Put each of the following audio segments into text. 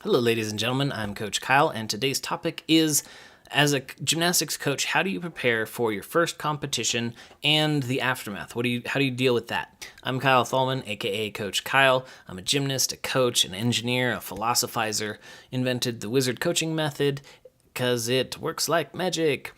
Hello, ladies and gentlemen. I'm Coach Kyle, and today's topic is, as a gymnastics coach, how do you prepare for your first competition and the aftermath? How do you deal with that? I'm Kyle Thalman, aka Coach Kyle. I'm a gymnast, a coach, an engineer, a philosophizer. Invented the wizard coaching method because it works like magic.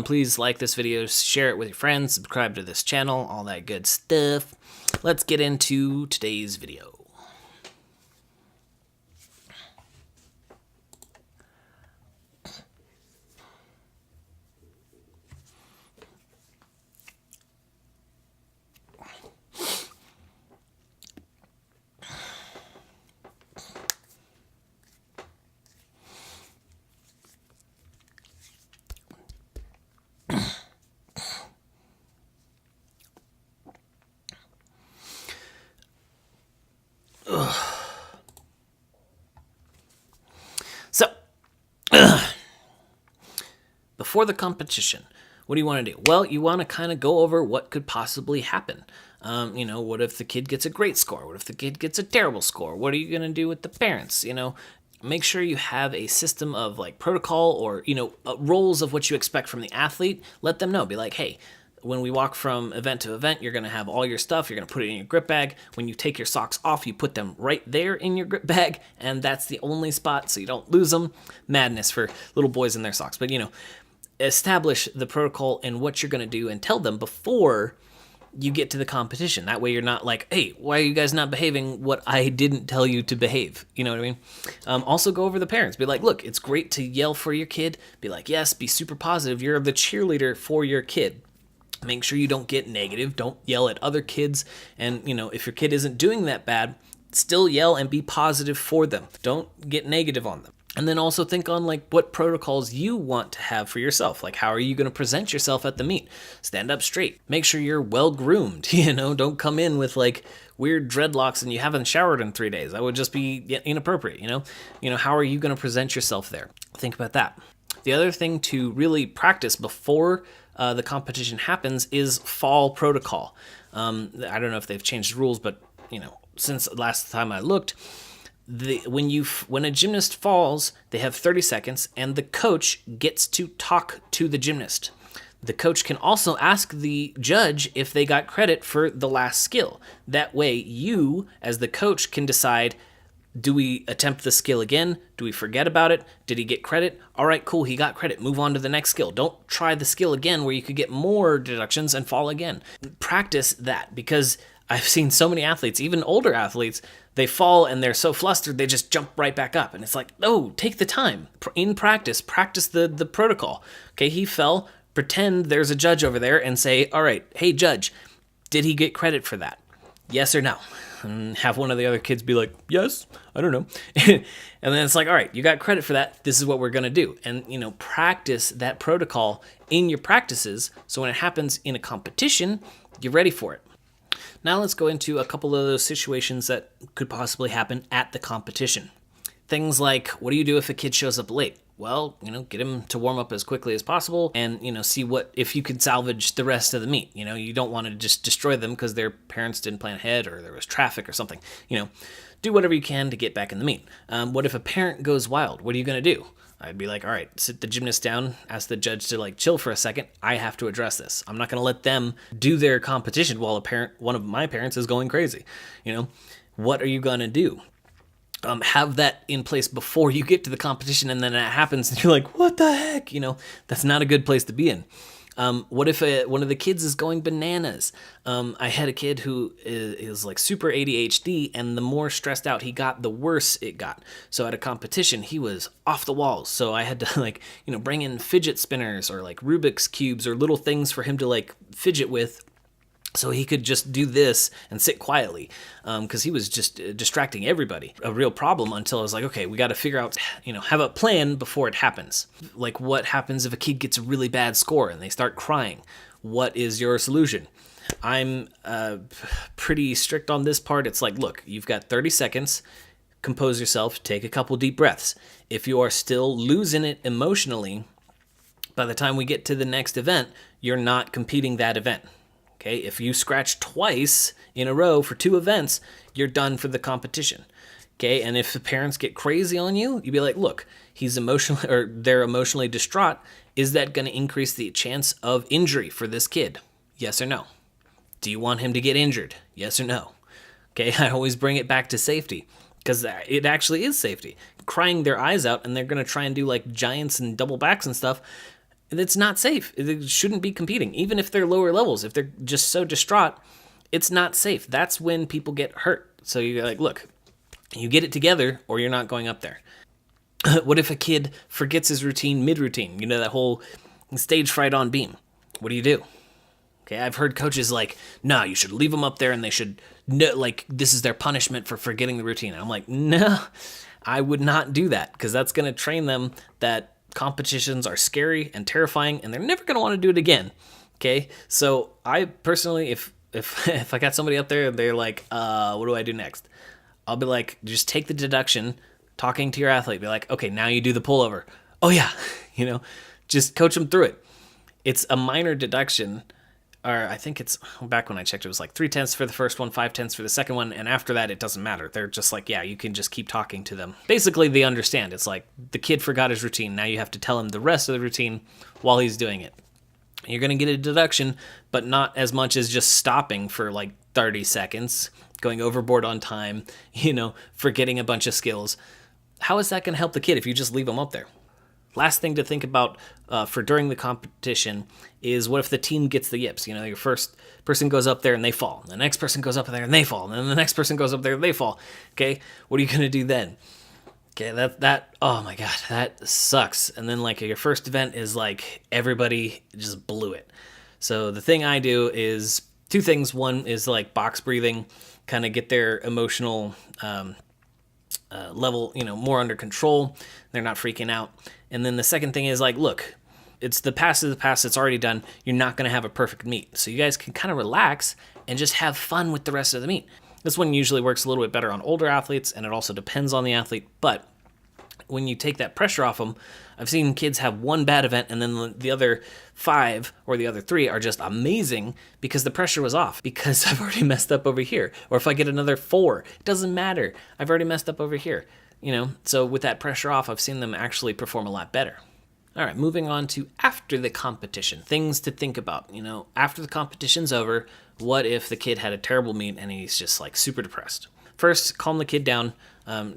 Please like this video, share it with your friends, subscribe to this channel, all that good stuff. Let's get into today's video. So, before the competition, what do you want to do? Well, you want to kind of go over what could possibly happen. What if the kid gets a great score? What if the kid gets a terrible score? What are you going to do with the parents? Make sure you have a system of like protocol or, roles of what you expect from the athlete. Let them know. Be like, hey, when we walk from event to event, you're going to have all your stuff. You're going to put it in your grip bag. When you take your socks off, you put them right there in your grip bag, and that's the only spot so you don't lose them. Madness for little boys in their socks. But, establish the protocol and what you're going to do and tell them before you get to the competition. That way you're not like, hey, why are you guys not behaving what I didn't tell you to behave? You know what I mean? Also go over the parents. Be like, look, it's great to yell for your kid. Be like, yes, be super positive. You're the cheerleader for your kid. Make sure you don't get negative. Don't yell at other kids. And, if your kid isn't doing that bad, still yell and be positive for them. Don't get negative on them. And then also think on like what protocols you want to have for yourself. Like, how are you going to present yourself at the meet? Stand up straight. Make sure you're well groomed. Don't come in with like weird dreadlocks and you haven't showered in 3 days. That would just be inappropriate. How are you going to present yourself there? Think about that. The other thing to really practice before the competition happens is fall protocol. I don't know if they've changed the rules, but since last time I looked, when a gymnast falls, they have 30 seconds, and the coach gets to talk to the gymnast. The coach can also ask the judge if they got credit for the last skill. That way, you, as the coach, can decide, do we attempt the skill again? Do we forget about it? Did he get credit? All right, cool, he got credit. Move on to the next skill. Don't try the skill again where you could get more deductions and fall again. Practice that, because I've seen so many athletes, even older athletes, they fall and they're so flustered, they just jump right back up. And it's like, no, take the time. In practice the protocol. Okay, he fell, pretend there's a judge over there and say, all right, hey, judge, did he get credit for that? Yes or no? And have one of the other kids be like, yes, I don't know. And then it's like, all right, you got credit for that. This is what we're going to do. And, practice that protocol in your practices. So when it happens in a competition, you're ready for it. Now let's go into a couple of those situations that could possibly happen at the competition. Things like, what do you do if a kid shows up late? Well, get him to warm up as quickly as possible and, see if you can salvage the rest of the meet. You don't want to just destroy them because their parents didn't plan ahead or there was traffic or something. Do whatever you can to get back in the meet. What if a parent goes wild? What are you going to do? I'd be like, all right, sit the gymnast down, ask the judge to chill for a second. I have to address this. I'm not going to let them do their competition while one of my parents is going crazy. What are you going to do? Have that in place before you get to the competition, and then it happens and you're like, what the heck? That's not a good place to be in. What if one of the kids is going bananas? I had a kid who is like super ADHD, and the more stressed out he got, the worse it got. So at a competition, he was off the walls. So I had to bring in fidget spinners or like Rubik's cubes or little things for him to fidget with, so he could just do this and sit quietly, because he was just distracting everybody. A real problem until I was like, okay, we got to figure out, have a plan before it happens. Like, what happens if a kid gets a really bad score and they start crying? What is your solution? I'm pretty strict on this part. It's like, look, you've got 30 seconds. Compose yourself. Take a couple deep breaths. If you are still losing it emotionally, by the time we get to the next event, you're not competing that event. Okay, if you scratch twice in a row for 2 events, you're done for the competition. Okay, and if the parents get crazy on you, you'd be like, look, he's emotionally, or they're emotionally distraught. Is that going to increase the chance of injury for this kid? Yes or no? Do you want him to get injured? Yes or no? Okay, I always bring it back to safety, because it actually is safety. Crying their eyes out, and they're going to try and do like giants and double backs and stuff. It's not safe. It shouldn't be competing. Even if they're lower levels, if they're just so distraught, it's not safe. That's when people get hurt. So you're like, look, you get it together or you're not going up there. What if a kid forgets his routine mid-routine? You know, that whole stage fright on beam. What do you do? Okay, I've heard coaches like, no, you should leave them up there and they should, no, like, this is their punishment for forgetting the routine. I'm like, no, I would not do that, because that's going to train them that competitions are scary and terrifying and they're never going to want to do it again. Okay, so I personally, if I got somebody up there and they're like, what do I do next? I'll be like, just take the deduction, talking to your athlete, be like, okay, now you do the pullover. Oh yeah, just coach them through it. It's a minor deduction, or I think it's, back when I checked, it was like 3/10 for the first one, 5/10 for the second one, and after that, it doesn't matter. They're just like, yeah, you can just keep talking to them. Basically, they understand. It's like, the kid forgot his routine. Now you have to tell him the rest of the routine while he's doing it. You're going to get a deduction, but not as much as just stopping for like 30 seconds, going overboard on time, forgetting a bunch of skills. How is that going to help the kid if you just leave them up there? Last thing to think about for during the competition is, what if the team gets the yips? Your first person goes up there and they fall. The next person goes up there and they fall. And then the next person goes up there and they fall. Okay, what are you going to do then? Okay, that oh my god, that sucks. And then like your first event is like everybody just blew it. So the thing I do is two things. One is like box breathing, kind of get their emotional level, more under control. They're not freaking out. And then the second thing is like, look, it's the past is the past. It's already done. You're not going to have a perfect meet. So you guys can kind of relax and just have fun with the rest of the meet. This one usually works a little bit better on older athletes, and it also depends on the athlete. But when you take that pressure off them, I've seen kids have one bad event and then the other 5 or the other 3 are just amazing because the pressure was off, because I've already messed up over here. Or if I get another 4, it doesn't matter. I've already messed up over here. So with that pressure off, I've seen them actually perform a lot better. All right, moving on to after the competition, things to think about. After the competition's over, what if the kid had a terrible meet and he's just like super depressed? First, calm the kid down.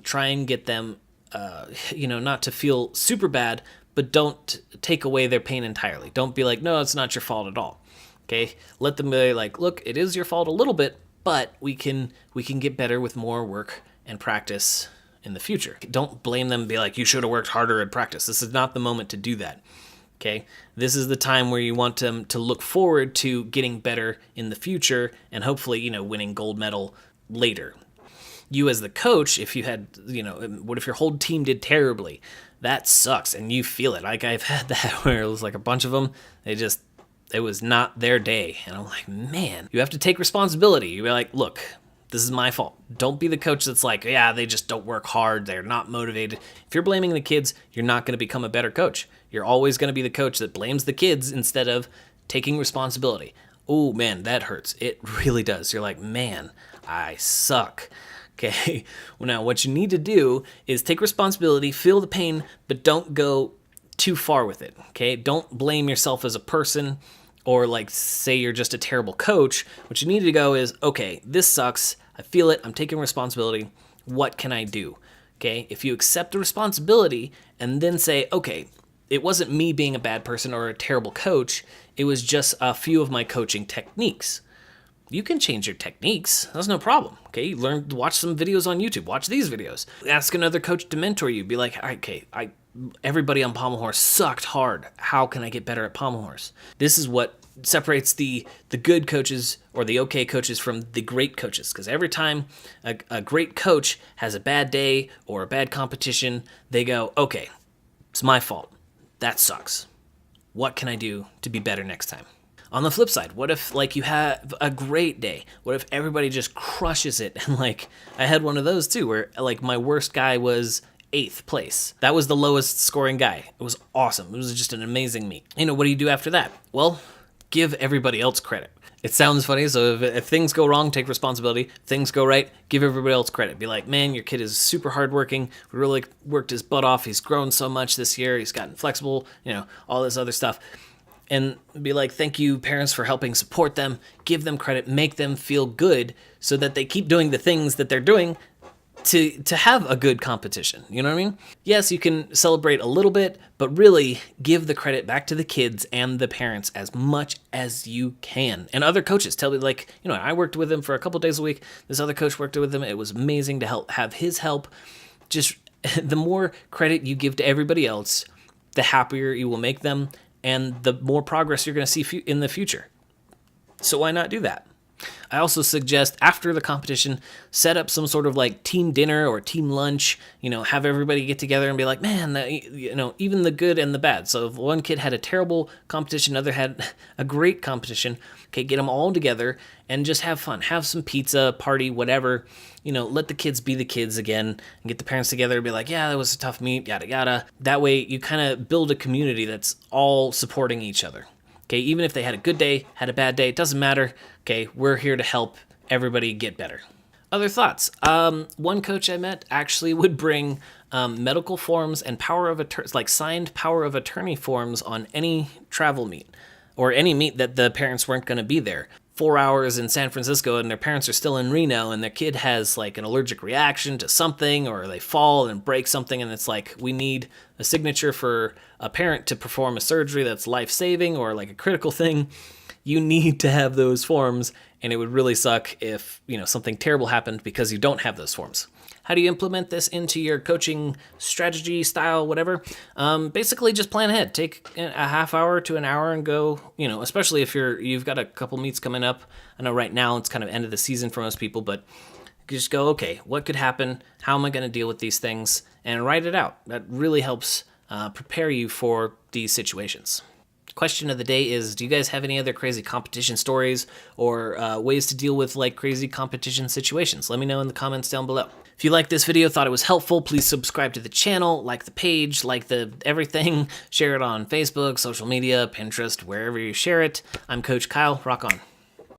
Try and get them, not to feel super bad, but don't take away their pain entirely. Don't be like, no, it's not your fault at all. Okay, let them be like, look, it is your fault a little bit, but we can get better with more work and practice in the future. Don't blame them and be like, you should have worked harder at practice. This is not the moment to do that. Okay, this is the time where you want them to look forward to getting better in the future and hopefully, winning gold medal later. You as the coach, if you had, what if your whole team did terribly? That sucks, and you feel it. Like, I've had that where it was like a bunch of them, it was not their day. And I'm like, man, you have to take responsibility. You're like, look, this is my fault. Don't be the coach that's like, yeah, they just don't work hard. They're not motivated. If you're blaming the kids, you're not going to become a better coach. You're always going to be the coach that blames the kids instead of taking responsibility. Oh, man, that hurts. It really does. You're like, man, I suck. Okay, well, now what you need to do is take responsibility, feel the pain, but don't go too far with it, okay? Don't blame yourself as a person or like say you're just a terrible coach. What you need to go is, okay, this sucks. I feel it. I'm taking responsibility. What can I do? Okay, if you accept the responsibility and then say, okay, it wasn't me being a bad person or a terrible coach. It was just a few of my coaching techniques. You can change your techniques. That's no problem. Okay, watch some videos on YouTube. Watch these videos. Ask another coach to mentor you. Be like, okay, everybody on pommel horse sucked hard. How can I get better at pommel horse? This is what separates the good coaches or the okay coaches from the great coaches. Because every time a great coach has a bad day or a bad competition, they go, okay, it's my fault. That sucks. What can I do to be better next time? On the flip side, what if like you have a great day? What if everybody just crushes it? And like I had one of those too, where like my worst guy was 8th place. That was the lowest scoring guy. It was awesome. It was just an amazing meet. What do you do after that? Well, give everybody else credit. It sounds funny, so if things go wrong, take responsibility. If things go right, give everybody else credit. Be like, man, your kid is super hardworking. We really worked his butt off. He's grown so much this year. He's gotten flexible, all this other stuff. And be like, thank you, parents, for helping support them. Give them credit. Make them feel good so that they keep doing the things that they're doing to have a good competition. You know what I mean? Yes, you can celebrate a little bit, but really give the credit back to the kids and the parents as much as you can. And other coaches tell me, like, I worked with him for a couple days a week. This other coach worked with him. It was amazing to have his help. Just the more credit you give to everybody else, the happier you will make them and the more progress you're going to see in the future. So why not do that? I also suggest after the competition, set up some sort of like team dinner or team lunch, have everybody get together and be like, man, even the good and the bad. So if one kid had a terrible competition, another had a great competition, okay, get them all together and just have fun. Have some pizza, party, whatever, let the kids be the kids again and get the parents together and be like, yeah, that was a tough meet, yada, yada. That way you kind of build a community that's all supporting each other. Okay, even if they had a good day, had a bad day, it doesn't matter. Okay, we're here to help everybody get better. Other thoughts. One coach I met actually would bring medical forms and signed power of attorney forms on any travel meet or any meet that the parents weren't going to be there. 4 hours in San Francisco and their parents are still in Reno and their kid has like an allergic reaction to something or they fall and break something and it's like, we need a signature for a parent to perform a surgery that's life-saving or like a critical thing. You need to have those forms, and it would really suck if, something terrible happened because you don't have those forms. How do you implement this into your coaching strategy, style, whatever? Basically, just plan ahead. Take a half hour to an hour and go, especially if you've got a couple meets coming up. I know right now it's kind of end of the season for most people, but just go, okay, what could happen? How am I going to deal with these things? And write it out. That really helps prepare you for these situations. Question of the day is, do you guys have any other crazy competition stories or ways to deal with like crazy competition situations? Let me know in the comments down below. If you liked this video, thought it was helpful, please subscribe to the channel, like the page, like the everything, share it on Facebook, social media, Pinterest, wherever you share it. I'm Coach Kyle. Rock on.